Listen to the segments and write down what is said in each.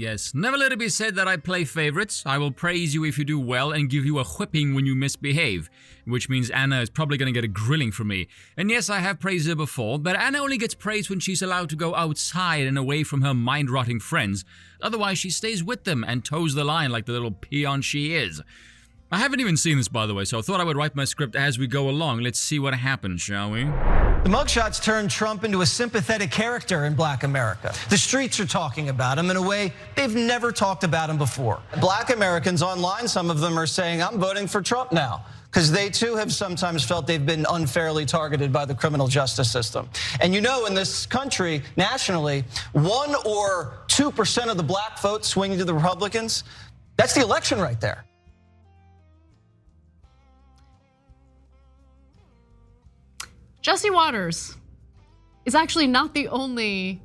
yes. Never let it be said that I play favorites. I will praise you if you do well and give you a whipping when you misbehave. Which means Anna is probably going to get a grilling from me. And yes, I have praised her before, but Anna only gets praised when she's allowed to go outside and away from her mind-rotting friends. Otherwise, she stays with them and toes the line like the little peon she is. I haven't even seen this, by the way, so I thought I would write my script as we go along. Let's see what happens, shall we? The mugshots turned Trump into a sympathetic character in Black America. The streets are talking about him in a way they've never talked about him before. Black Americans online, some of them are saying, I'm voting for Trump now, because they too have sometimes felt they've been unfairly targeted by the criminal justice system. And you know, in this country, nationally, 1 or 2% of the black vote swinging to the Republicans, that's the election right there. Jesse Waters is actually not the only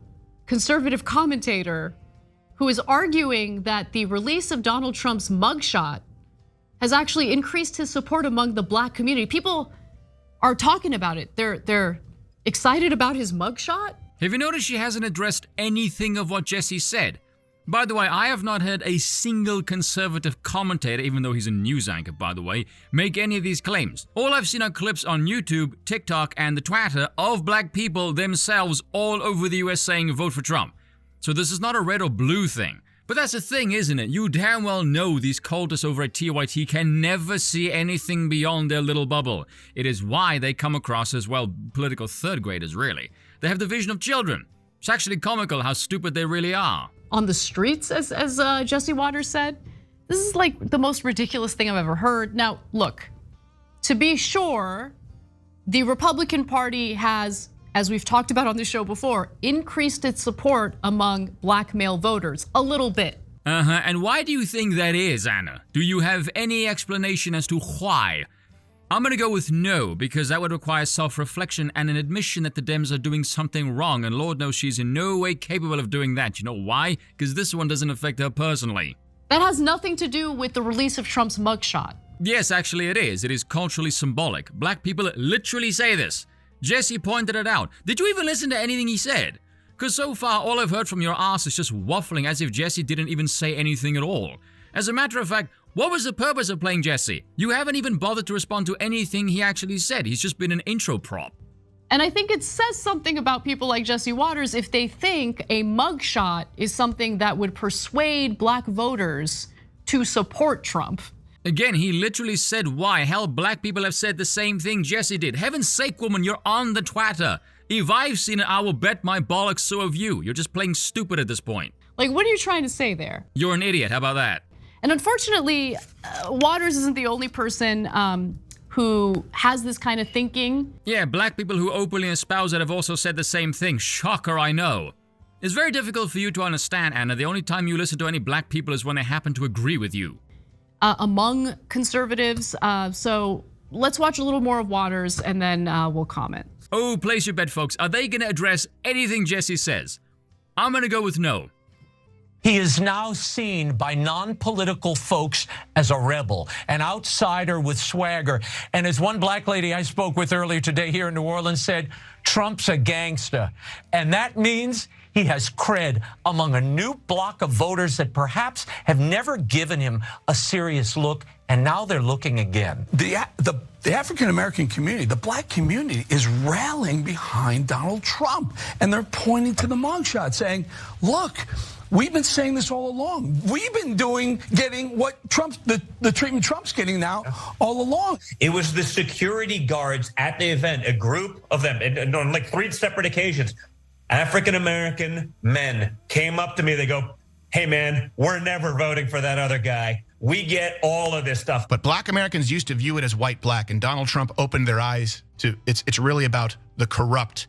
conservative commentator who is arguing that the release of Donald Trump's mugshot has actually increased his support among the black community. People are talking about it. They're excited about his mugshot. Have you noticed she hasn't addressed anything of what Jesse said? By the way, I have not heard a single conservative commentator, even though he's a news anchor, by the way, make any of these claims. All I've seen are clips on YouTube, TikTok, and the Twitter of black people themselves all over the US saying vote for Trump. So this is not a red or blue thing. But that's the thing, isn't it? You damn well know these cultists over at TYT can never see anything beyond their little bubble. It is why they come across as, well, political third graders, really. They have the vision of children. It's actually comical how stupid they really are. On the streets, as Jesse Waters said, this is like the most ridiculous thing I've ever heard. Now, look, to be sure, the Republican Party has, as we've talked about on the show before, increased its support among black male voters a little bit. And why do you think that is, Anna? Do you have any explanation as to why? I'm gonna go with no, because that would require self-reflection and an admission that the Dems are doing something wrong, and Lord knows she's in no way capable of doing that. You know why? Because this one doesn't affect her personally. That has nothing to do with the release of Trump's mugshot. Yes, actually it is. It is culturally symbolic. Black people literally say this. Jesse pointed it out. Did you even listen to anything he said? Because so far, all I've heard from your ass is just waffling as if Jesse didn't even say anything at all. As a matter of fact, what was the purpose of playing Jesse? You haven't even bothered to respond to anything he actually said. He's just been an intro prop. And I think it says something about people like Jesse Waters if they think a mugshot is something that would persuade black voters to support Trump. Again, he literally said why. Hell, black people have said the same thing Jesse did. Heaven's sake, woman, you're on the Twitter. If I've seen it, I will bet my bollocks so have you. You're just playing stupid at this point. Like, what are you trying to say there? You're an idiot. How about that? And unfortunately, Waters isn't the only person who has this kind of thinking. Yeah, black people who openly espouse it have also said the same thing. Shocker, I know. It's very difficult for you to understand, Anna. The only time you listen to any black people is when they happen to agree with you. Among conservatives. So let's watch a little more of Waters and then we'll comment. Oh, place your bet, folks. Are they going to address anything Jesse says? I'm going to go with no. He is now seen by non-political folks as a rebel, an outsider with swagger. And as one black lady I spoke with earlier today here in New Orleans said, Trump's a gangster. And that means he has cred among a new block of voters that perhaps have never given him a serious look, and now they're looking again. The African-American community, the black community, is rallying behind Donald Trump. And they're pointing to the mugshot saying, look, we've been saying this all along. We've been getting what the treatment Trump's getting now all along. It was the security guards at the event, a group of them, and on like 3 separate occasions, African-American men came up to me. They go, hey, man, we're never voting for that other guy. We get all of this stuff. But black Americans used to view it as white-black, and Donald Trump opened their eyes to it's really about the corrupt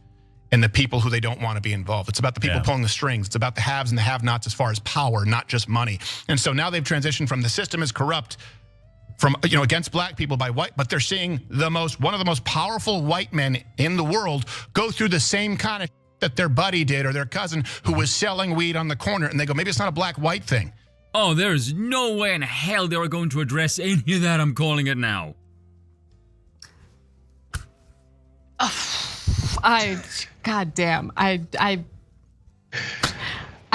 and the people who they don't want to be involved. It's about the people pulling the strings. It's about the haves and the have-nots as far as power, not just money. And so now they've transitioned from the system is corrupt from, against black people by white, but they're seeing one of the most powerful white men in the world go through the same kind of that their buddy did or their cousin who was selling weed on the corner, and they go, maybe it's not a black-white thing. Oh, there's no way in hell they are going to address any of that. I'm calling it now. God damn. I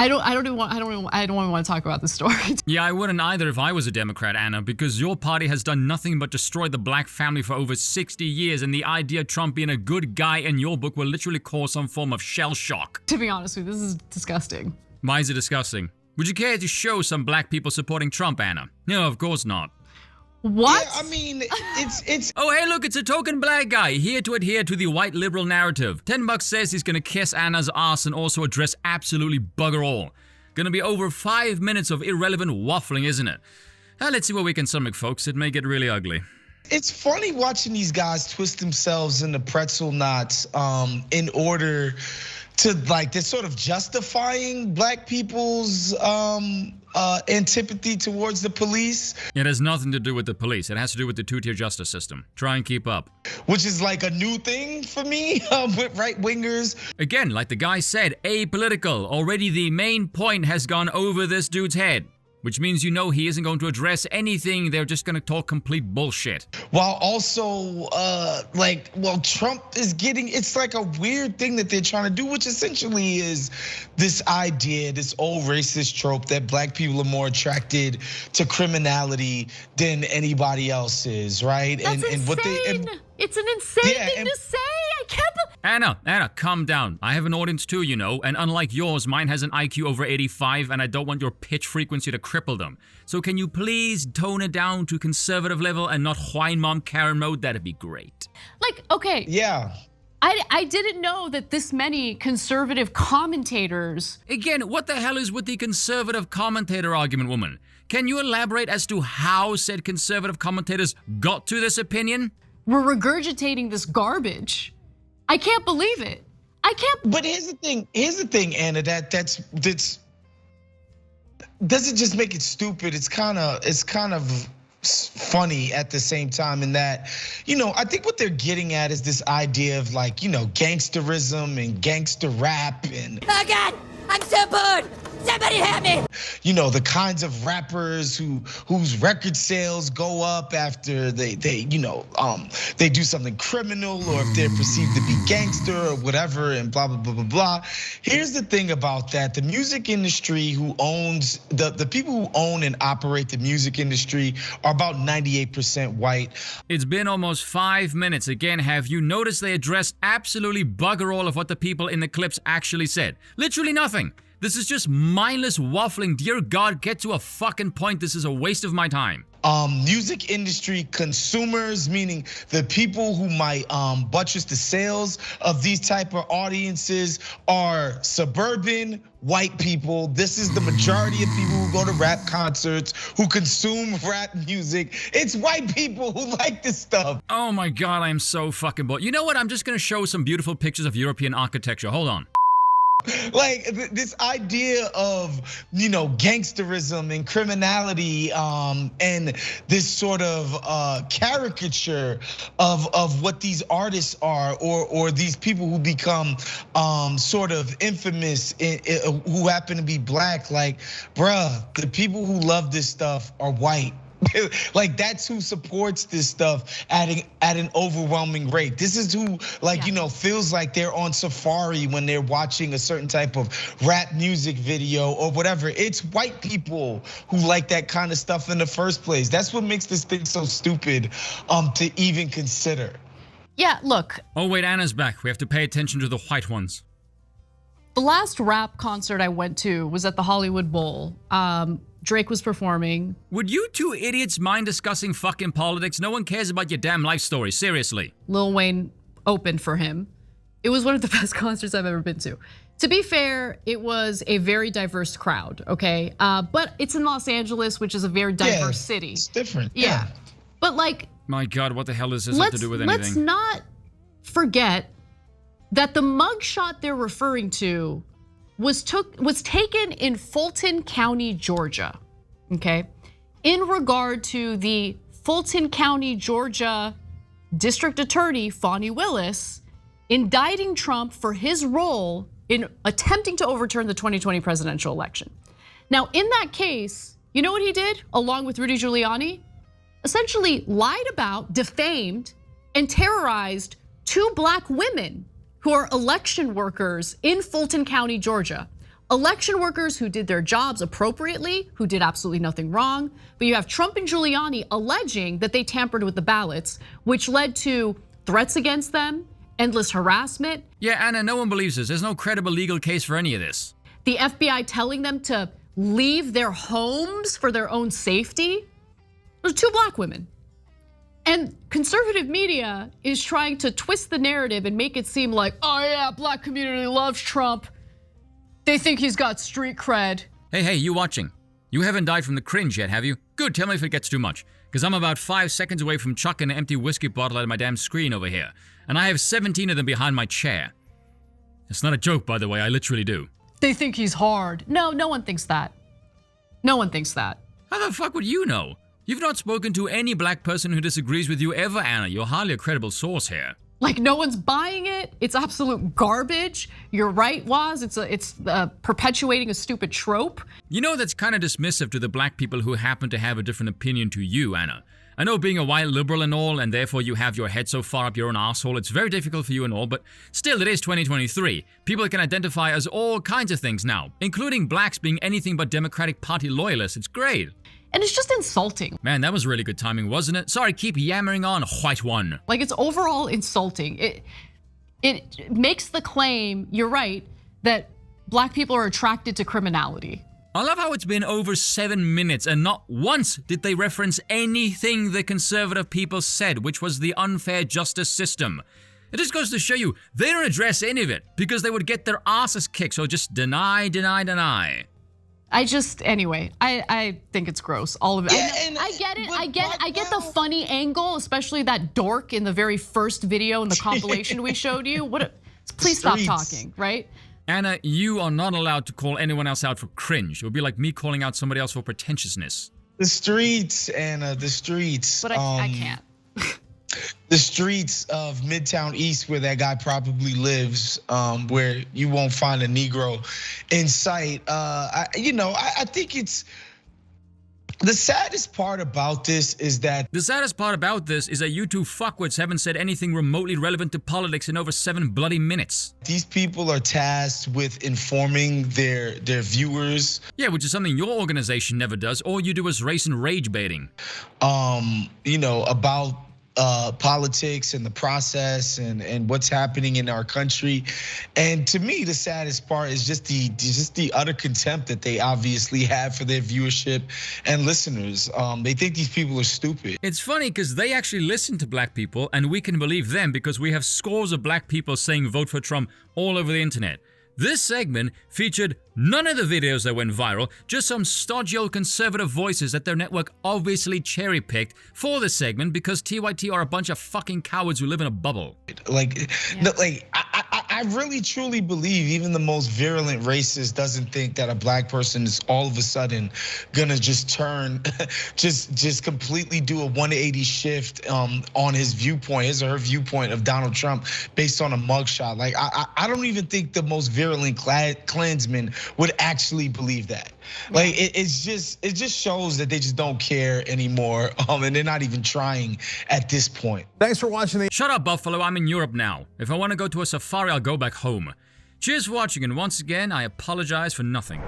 I don't even want to talk about this story. Yeah, I wouldn't either if I was a Democrat, Anna, because your party has done nothing but destroy the black family for over 60 years, and the idea of Trump being a good guy in your book will literally cause some form of shell shock. To be honest with you, this is disgusting. Why is it disgusting? Would you care to show some black people supporting Trump, Anna? No, of course not. What? Yeah, I mean, it's. Oh, hey, look, it's a token black guy here to adhere to the white liberal narrative. $10 says he's gonna kiss Anna's ass and also address absolutely bugger all. Gonna be over 5 minutes of irrelevant waffling, isn't it? Let's see what we can stomach, folks. It may get really ugly. It's funny watching these guys twist themselves into pretzel knots in order to, like, they're sort of justifying black people's antipathy towards the police. It has nothing to do with the police. It has to do with the two-tier justice system. Try and keep up. Which is like a new thing for me with right-wingers. Again, like the guy said, apolitical. Already the main point has gone over this dude's head. Which means you know he isn't going to address anything. They're just going to talk complete bullshit. While also, Trump is getting, it's like a weird thing that they're trying to do, which essentially is this idea, this old racist trope that black people are more attracted to criminality than anybody else is, right? That's insane. It's an insane thing to say. I can't believe. Anna, calm down. I have an audience too, you know, and unlike yours, mine has an IQ over 85, and I don't want your pitch frequency to cripple them. So can you please tone it down to conservative level and not whine mom Karen mode? That'd be great. Like, okay. Yeah. I didn't know that this many conservative commentators. Again, what the hell is with the conservative commentator argument, woman? Can you elaborate as to how said conservative commentators got to this opinion? We're regurgitating this garbage. I can't believe it. I can't. But here's the thing, Anna. That's doesn't just make it stupid. It's kind of funny at the same time in that, you know, I think what they're getting at is this idea of, like, you know, gangsterism and gangster rap and. Oh God, I'm so bored. Somebody help me! You know, the kinds of rappers whose record sales go up after they do something criminal, or if they're perceived to be gangster or whatever, and blah blah blah blah blah. Here's the thing about that: the music industry, who owns the people who own and operate the music industry, are about 98% white. It's been almost 5 minutes. Again, have you noticed they addressed absolutely bugger all of what the people in the clips actually said? Literally nothing. This is just mindless waffling. Dear God, get to a fucking point. This is a waste of my time. Music industry consumers, meaning the people who might buttress the sales of these type of audiences, are suburban white people. This is the majority of people who go to rap concerts, who consume rap music. It's white people who like this stuff. Oh my God, I am so fucking bored. You know what? I'm just gonna show some beautiful pictures of European architecture. Hold on. Like this idea of, you know, gangsterism and criminality, and this sort of caricature of what these artists are, or these people who become sort of infamous, who happen to be black. Like, bruh, the people who love this stuff are white. Like, that's who supports this stuff at an overwhelming rate. This is who, like, you know, feels like they're on safari when they're watching a certain type of rap music video or whatever. It's white people who like that kind of stuff in the first place. That's what makes this thing so stupid to even consider. Yeah, look. Oh wait, Anna's back. We have to pay attention to the white ones. The last rap concert I went to was at the Hollywood Bowl. Drake was performing. Would you two idiots mind discussing fucking politics? No one cares about your damn life story, seriously. Lil Wayne opened for him. It was one of the best concerts I've ever been to. To be fair, it was a very diverse crowd, okay? But it's in Los Angeles, which is a very diverse city. It's different. Yeah. But like, my God, what the hell does this have to do with anything? Let's not forget that the mugshot they're referring to was taken in Fulton County, Georgia, okay? In regard to the Fulton County, Georgia District Attorney, Fani Willis, indicting Trump for his role in attempting to overturn the 2020 presidential election. Now, in that case, you know what he did, along with Rudy Giuliani? Essentially lied about, defamed, and terrorized 2 black women who are election workers in Fulton County, Georgia, election workers who did their jobs appropriately, who did absolutely nothing wrong. But you have Trump and Giuliani alleging that they tampered with the ballots, which led to threats against them, endless harassment. Yeah, Anna, no one believes this. There's no credible legal case for any of this. The FBI telling them to leave their homes for their own safety. There's 2 black women. And conservative media is trying to twist the narrative and make it seem like, oh yeah, black community loves Trump. They think he's got street cred. Hey, you watching? You haven't died from the cringe yet, have you? Good, tell me if it gets too much. Because I'm about 5 seconds away from chucking an empty whiskey bottle at my damn screen over here. And I have 17 of them behind my chair. It's not a joke, by the way, I literally do. They think he's hard. No one thinks that. No one thinks that. How the fuck would you know? You've not spoken to any black person who disagrees with you ever, Anna. You're hardly a credible source here. Like no one's buying it. It's absolute garbage. You're right, Waz. It's perpetuating a stupid trope. You know that's kind of dismissive to the black people who happen to have a different opinion to you, Anna. I know being a white liberal and all, and therefore you have your head so far up your own asshole, it's very difficult for you and all, but still it is 2023. People can identify as all kinds of things now, including blacks being anything but Democratic Party loyalists. It's great. And it's just insulting. Man, that was really good timing, wasn't it? Sorry, keep yammering on, white one. Like it's overall insulting. It makes the claim, you're right, that black people are attracted to criminality. I love how it's been over 7 minutes and not once did they reference anything the conservative people said, which was the unfair justice system. It just goes to show you, they don't address any of it because they would get their asses kicked, so just deny. Anyway, I think it's gross, all of it. Yeah, I get it, I get the funny angle, especially that dork in the very first video in the compilation we showed you. Please stop talking, right? Anna, you are not allowed to call anyone else out for cringe. It would be like me calling out somebody else for pretentiousness. The streets, Anna, the streets. But I can't. The streets of Midtown East, where that guy probably lives, where you won't find a Negro in sight. I think it's the saddest part about this is that you two fuckwits haven't said anything remotely relevant to politics in over 7 bloody minutes. These people are tasked with informing their viewers. Yeah, which is something your organization never does. All you do is race and rage baiting. About politics and the process and what's happening in our country. And to me, the saddest part is just the utter contempt that they obviously have for their viewership and listeners. They think these people are stupid. It's funny because they actually listen to black people and we can believe them because we have scores of black people saying vote for Trump all over the internet. This segment featured none of the videos that went viral, just some stodgy old conservative voices that their network obviously cherry-picked for the segment because TYT are a bunch of fucking cowards who live in a bubble. I really truly believe even the most virulent racist doesn't think that a black person is all of a sudden gonna just turn, just completely do a 180 shift on his or her viewpoint of Donald Trump based on a mugshot. Like I don't even think the most virulent Klansmen would actually believe that. Like it just shows that they just don't care anymore, and they're not even trying at this point. Thanks for watching. Shut up, Buffalo. I'm in Europe now. If I want to go to a safari, I'll go back home. Cheers for watching, and once again, I apologize for nothing.